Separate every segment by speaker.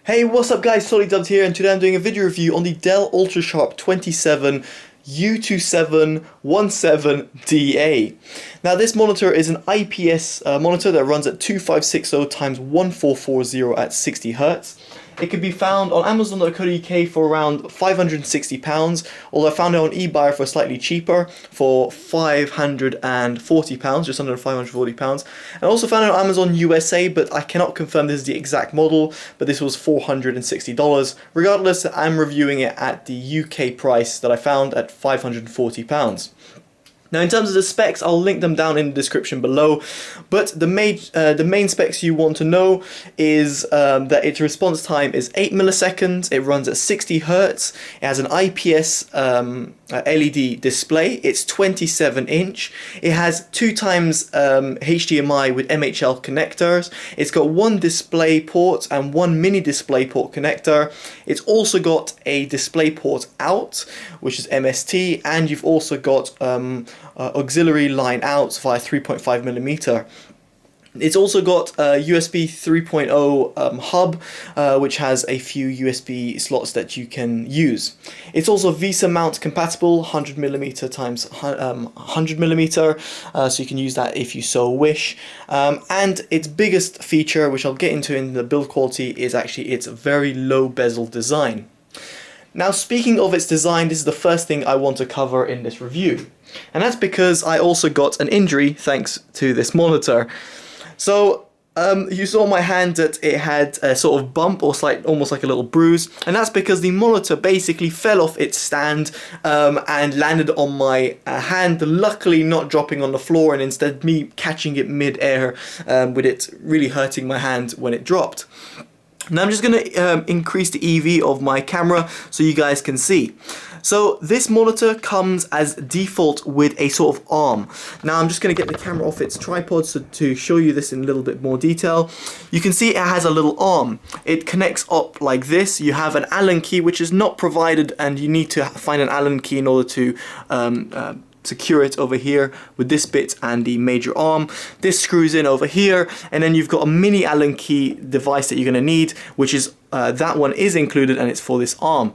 Speaker 1: Hey, what's up guys, Totallydubbed here, and today I'm doing a video review on the Dell UltraSharp U2717DA. Now this monitor is an IPS monitor that runs at 2560x1440 at 60 Hz. It can be found on Amazon.co.uk for around £560, although I found it on eBay for slightly cheaper, for £540, just under £540. And I also found it on Amazon USA, but I cannot confirm this is the exact model, but this was $460. Regardless, I'm reviewing it at the UK price that I found at £540. Now in terms of the specs, I'll link them down in the description below, but the main specs you want to know is that its response time is 8 milliseconds, it runs at 60 Hz, it has an IPS LED display, it's 27 inch, it has 2 times HDMI with MHL connectors, it's got 1 display port and 1 mini display port connector, it's also got a display port out, which is MST, and you've also got auxiliary line out via 3.5mm. It's also got a USB 3.0 hub, which has a few USB slots that you can use. It's also VESA mount compatible, 100mm times 100mm, so you can use that if you so wish. And its biggest feature, which I'll get into in the build quality, is actually its very low bezel design. Now speaking of its design, this is the first thing I want to cover in this review. And that's because I also got an injury thanks to this monitor. So you saw my hand that it had a sort of bump or almost like a little bruise, and that's because the monitor basically fell off its stand and landed on my hand, luckily not dropping on the floor, and instead me catching it mid-air, with it really hurting my hand when it dropped. Now I'm just going to increase the EV of my camera so you guys can see. So this monitor comes as default with a sort of arm. Now I'm just going to get the camera off its tripod to show you this in a little bit more detail. You can see it has a little arm. It connects up like this. You have an Allen key, which is not provided, and you need to find an Allen key in order to secure it over here with this bit and the major arm. This screws in over here, and then you've got a mini Allen key device that you're going to need, which is that one is included, and it's for this arm.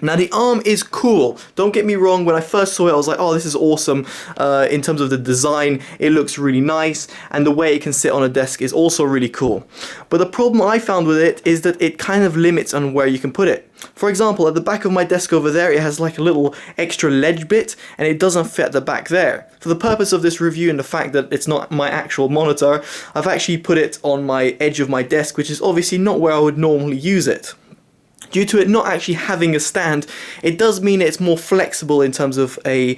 Speaker 1: Now the arm is cool, don't get me wrong. When I first saw it I was like, oh, this is awesome. In terms of the design, it looks really nice, and the way it can sit on a desk is also really cool. But the problem I found with it is that it kind of limits on where you can put it. For example, at the back of my desk over there, it has like a little extra ledge bit, and it doesn't fit at the back there. For the purpose of this review and the fact that it's not my actual monitor, I've actually put it on my edge of my desk, which is obviously not where I would normally use it. Due to it not actually having a stand, it does mean it's more flexible in terms of a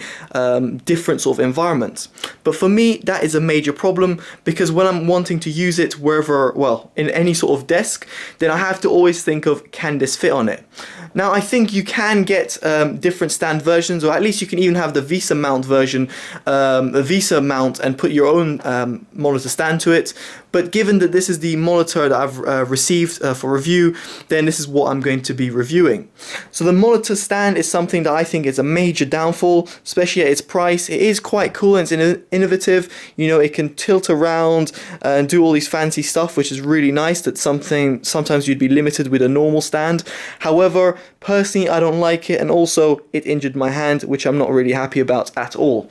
Speaker 1: different sort of environment. But for me, that is a major problem, because when I'm wanting to use it wherever, well, in any sort of desk, then I have to always think of, can this fit on it? Now I think you can get different stand versions, or at least you can even have the VESA mount version, a VESA mount, and put your own monitor stand to it. But given that this is the monitor that I've received for review, then this is what I'm going to be reviewing. So the monitor stand is something that I think is a major downfall, especially at its price. It is quite cool and it's innovative. You know, it can tilt around and do all these fancy stuff, which is really nice. That's something sometimes you'd be limited with a normal stand. However, personally, I don't like it, and also it injured my hand, which I'm not really happy about at all.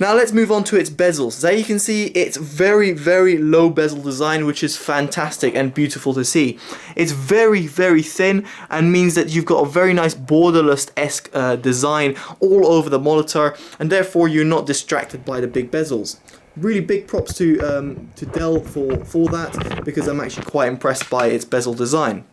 Speaker 1: Now let's move on to its bezels. As you can see, it's very, very low bezel design, which is fantastic and beautiful to see. It's very, very thin, and means that you've got a very nice borderless-esque design all over the monitor, and therefore you're not distracted by the big bezels. Really big props to Dell for that, because I'm actually quite impressed by its bezel design.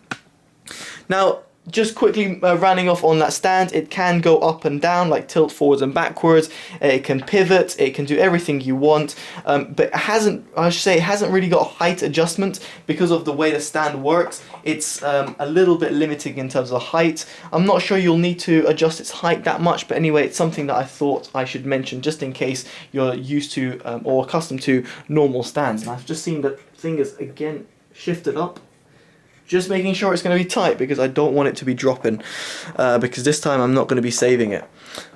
Speaker 1: Now, just quickly running off on that stand, it can go up and down, like tilt forwards and backwards. It can pivot, it can do everything you want, but it hasn't really got a height adjustment because of the way the stand works. It's a little bit limiting in terms of height. I'm not sure you'll need to adjust its height that much, but anyway, it's something that I thought I should mention just in case you're used to or accustomed to normal stands. And I've just seen that thing is again shifted up. Just making sure it's going to be tight, because I don't want it to be dropping, because this time I'm not going to be saving it.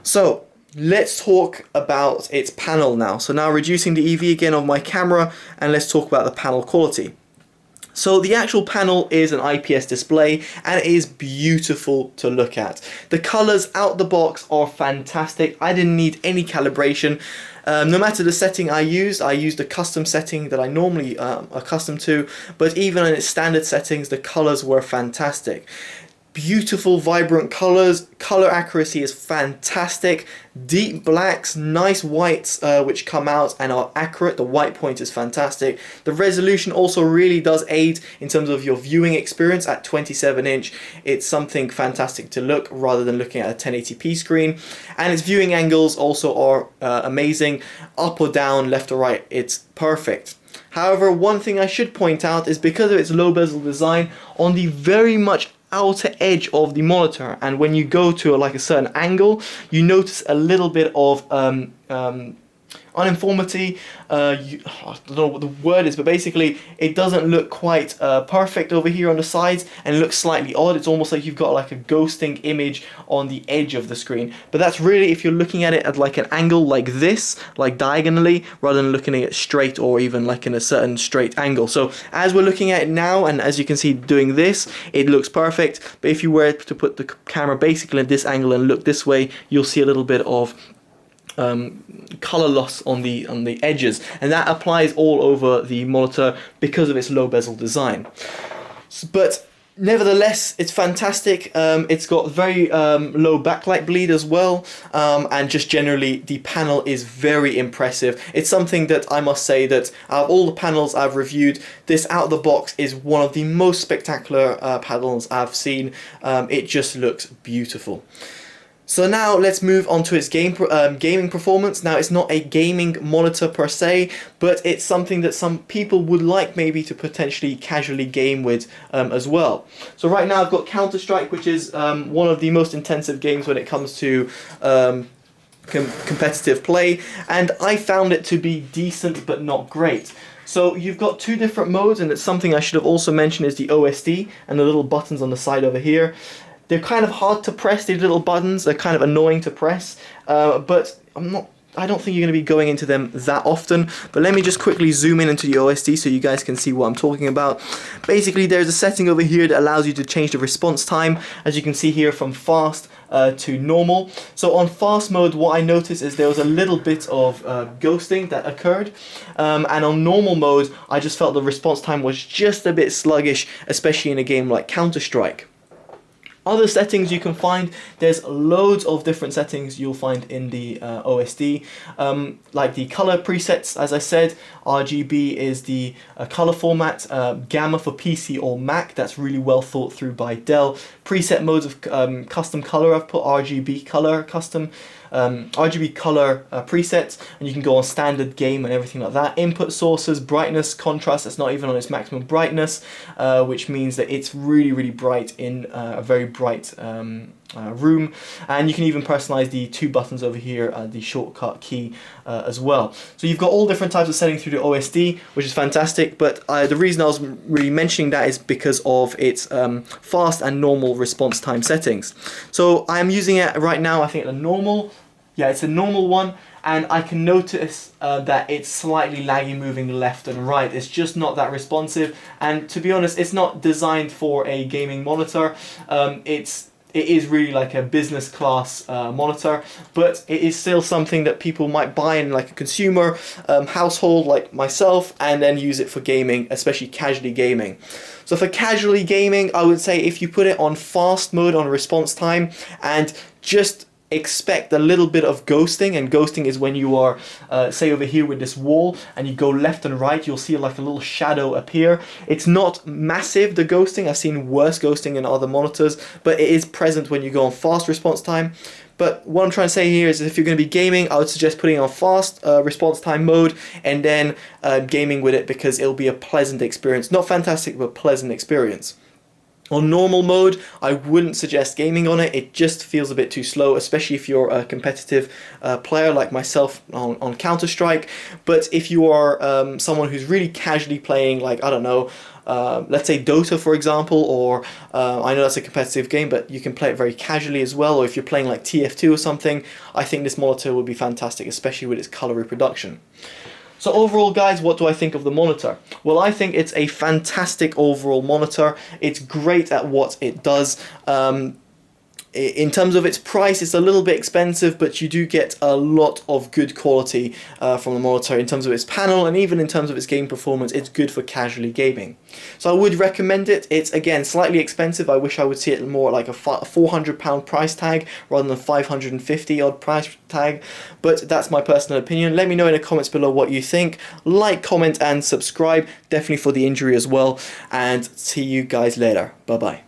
Speaker 1: So let's talk about its panel now. So now reducing the EV again of my camera, and let's talk about the panel quality. So the actual panel is an IPS display and it is beautiful to look at. The colors out the box are fantastic. I didn't need any calibration. No matter the setting I used a custom setting that I normally accustomed to, but even in its standard settings, the colors were fantastic. Beautiful, vibrant colors. Color accuracy is fantastic. Deep blacks, nice whites which come out and are accurate. The white point is fantastic. The resolution also really does aid in terms of your viewing experience at 27-inch. It's something fantastic to look rather than looking at a 1080p screen. And its viewing angles also are amazing. Up or down, left or right, it's perfect. However, one thing I should point out is because of its low bezel design, on the very much outer edge of the monitor, and when you go to like a certain angle, you notice a little bit of uniformity. I don't know what the word is, but basically it doesn't look quite perfect over here on the sides, and it looks slightly odd. It's almost like you've got like a ghosting image on the edge of the screen, but that's really if you're looking at it at like an angle like this, like diagonally, rather than looking at it straight or even like in a certain straight angle. So as we're looking at it now, and as you can see doing this, it looks perfect, but if you were to put the camera basically at this angle and look this way, you'll see a little bit of color loss on the edges, and that applies all over the monitor because of its low bezel design. But nevertheless, it's fantastic. It's got very low backlight bleed as well, and just generally the panel is very impressive. It's something that I must say that out of all the panels I've reviewed, this out of the box is one of the most spectacular panels I've seen. It just looks beautiful. So now let's move on to its gaming performance. Now it's not a gaming monitor per se, but it's something that some people would like maybe to potentially casually game with as well. So right now I've got Counter-Strike, which is one of the most intensive games when it comes to competitive play, and I found it to be decent but not great. So you've got two different modes, and it's something I should have also mentioned is the OSD and the little buttons on the side over here. They're kind of hard to press, these little buttons. They're kind of annoying to press, but I don't think you're going to be going into them that often. But let me just quickly zoom in into the OSD so you guys can see what I'm talking about. Basically, there's a setting over here that allows you to change the response time, as you can see here, from fast to normal. So on fast mode, what I noticed is there was a little bit of ghosting that occurred, and on normal mode, I just felt the response time was just a bit sluggish, especially in a game like Counter-Strike. Other settings you can find, there's loads of different settings you'll find in the OSD, like the color presets. As I said, RGB is the color format, Gamma for PC or Mac, that's really well thought through by Dell. Preset modes of custom color, I've put RGB color custom, RGB color presets, and you can go on standard, game, and everything like that. Input sources, brightness, contrast, that's not even on its maximum brightness, which means that it's really, really bright in a very bright room. And you can even personalize the two buttons over here, the shortcut key as well. So you've got all different types of settings through the OSD, which is fantastic, but the reason I was really mentioning that is because of its fast and normal response time settings. So I'm using it right now, I think a normal, yeah, it's a normal one, and I can notice that it's slightly laggy moving left and right. It's just not that responsive, and to be honest, it's not designed for a gaming monitor. It is really like a business class monitor, but it is still something that people might buy in like a consumer household like myself, and then use it for gaming, especially casually gaming. So for casually gaming, I would say if you put it on fast mode on response time and just expect a little bit of ghosting, and ghosting is when you are say over here with this wall and you go left and right, you'll see like a little shadow appear. It's not massive, the ghosting. I've seen worse ghosting in other monitors, but it is present when you go on fast response time. But what I'm trying to say here is if you're going to be gaming, I would suggest putting it on fast response time mode and then gaming with it, because it'll be a pleasant experience. Not fantastic, but pleasant experience. On normal mode, I wouldn't suggest gaming on it. It just feels a bit too slow, especially if you're a competitive player like myself on Counter-Strike. But if you are someone who's really casually playing, like, I don't know, let's say Dota, for example, or I know that's a competitive game, but you can play it very casually as well, or if you're playing like TF2 or something, I think this monitor would be fantastic, especially with its color reproduction. So overall, guys, what do I think of the monitor? Well, I think it's a fantastic overall monitor. It's great at what it does. In terms of its price, it's a little bit expensive, but you do get a lot of good quality from the monitor. In terms of its panel and even in terms of its game performance, it's good for casually gaming. So I would recommend it. It's, again, slightly expensive. I wish I would see it more like a £400 price tag rather than a 550 odd price tag, but that's my personal opinion. Let me know in the comments below what you think. Like, comment and subscribe, definitely for the injury as well, and see you guys later. Bye bye.